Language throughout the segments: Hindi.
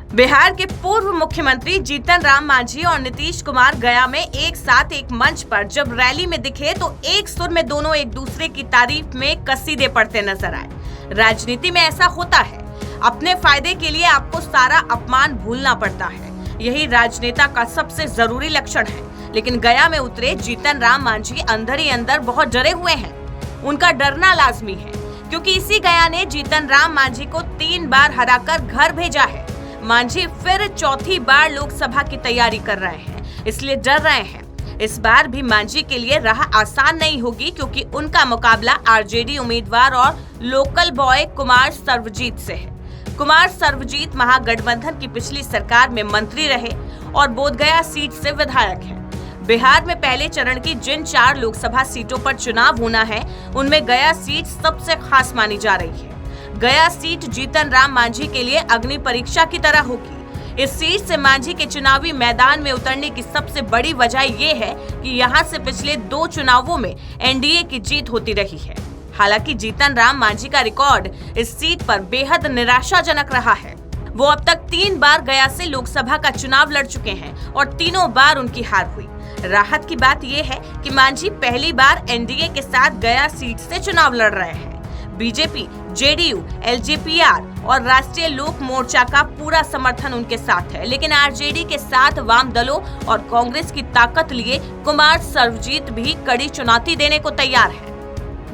बिहार के पूर्व मुख्यमंत्री जीतन राम मांझी और नीतीश कुमार गया में एक साथ एक मंच पर जब रैली में दिखे तो एक सुर में दोनों एक दूसरे की तारीफ में कसीदे पढ़ते नजर आए। राजनीति में ऐसा होता है, अपने फायदे के लिए आपको सारा अपमान भूलना पड़ता है। यही राजनेता का सबसे जरूरी लक्षण है। लेकिन गया में उतरे जीतन राम मांझी अंदर ही अंदर बहुत डरे हुए हैं। उनका डरना लाजमी है, क्योंकि इसी गया ने जीतन राम मांझी को 3 बार हराकर घर भेजा है। मांझी फिर चौथी बार लोकसभा की तैयारी कर रहे हैं, इसलिए डर रहे हैं। इस बार भी मांझी के लिए राह आसान नहीं होगी, क्योंकि उनका मुकाबला आरजेडी उम्मीदवार और लोकल बॉय कुमार सर्वजीत से है। कुमार सर्वजीत महागठबंधन की पिछली सरकार में मंत्री रहे और बोधगया सीट से विधायक हैं। बिहार में पहले चरण की जिन 4 लोकसभा सीटों पर चुनाव होना है, उनमें गया सीट सबसे खास मानी जा रही है। गया सीट जीतन राम मांझी के लिए अग्नि परीक्षा की तरह होगी। इस सीट से मांझी के चुनावी मैदान में उतरने की सबसे बड़ी वजह ये है कि यहाँ से पिछले 2 चुनावों में एनडीए की जीत होती रही है। हालांकि जीतन राम मांझी का रिकॉर्ड इस सीट पर बेहद निराशाजनक रहा है। वो अब तक 3 बार गया से लोकसभा का चुनाव लड़ चुके हैं और तीनों बार उनकी हार हुई। राहत की बात यह है कि मांझी पहली बार एनडीए के साथ गया सीट से चुनाव लड़ रहे हैं। बीजेपी, जेडीयू, एलजेपीआर और राष्ट्रीय लोक मोर्चा का पूरा समर्थन उनके साथ है, लेकिन आरजेडी के साथ वाम दलों और कांग्रेस की ताकत लिए कुमार सर्वजीत भी कड़ी चुनौती देने को तैयार है।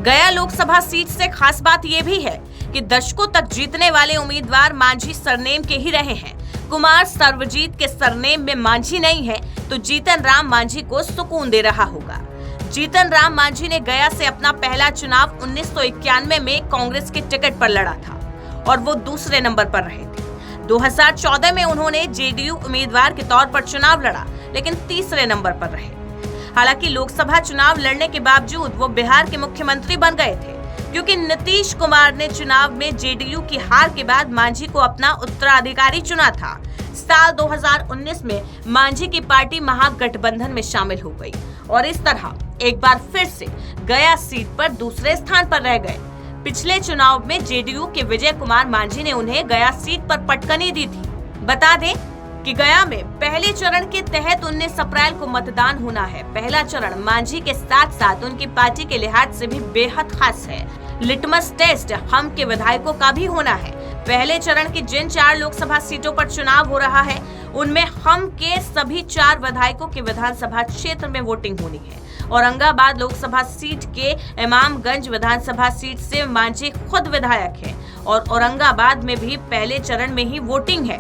गया लोकसभा सीट से खास बात यह भी है कि दशकों तक जीतने वाले उम्मीदवार मांझी सरनेम के ही रहे हैं। कुमार सर्वजीत के सरनेम में मांझी नहीं है, तो जीतन राम मांझी को सुकून दे रहा होगा। जीतन राम मांझी ने गया से अपना पहला चुनाव 1991 में कांग्रेस के टिकट पर लड़ा था और वो दूसरे नंबर पर रहे थे। 2014 में उन्होंने जेडीयू उम्मीदवार के तौर पर चुनाव लड़ा, लेकिन तीसरे नंबर पर रहे। हालांकि लोकसभा चुनाव लड़ने के बावजूद वो बिहार के मुख्यमंत्री बन गए थे, क्योंकि नीतीश कुमार ने चुनाव में जेडीयू की हार के बाद मांझी को अपना उत्तराधिकारी चुना था। साल 2019 में मांझी की पार्टी महागठबंधन में शामिल हो गई और इस तरह एक बार फिर से गया सीट पर दूसरे स्थान पर रह गए। पिछले चुनाव में जेडीयू के विजय कुमार मांझी ने उन्हें गया सीट पर पटकनी दी थी। बता दें कि गया में पहले चरण के तहत 19 अप्रैल को मतदान होना है। पहला चरण मांझी के साथ साथ उनकी पार्टी के लिहाज से भी बेहद खास है। लिटमस टेस्ट हम के विधायकों का भी होना है। पहले चरण की जिन 4 लोकसभा सीटों पर चुनाव हो रहा है, उनमें हम के सभी 4 विधायकों के विधानसभा क्षेत्र में वोटिंग होनी है। औरंगाबाद लोकसभा सीट के इमामगंज विधानसभा सीट से मांझी खुद विधायक है और औरंगाबाद में भी पहले चरण में ही वोटिंग है।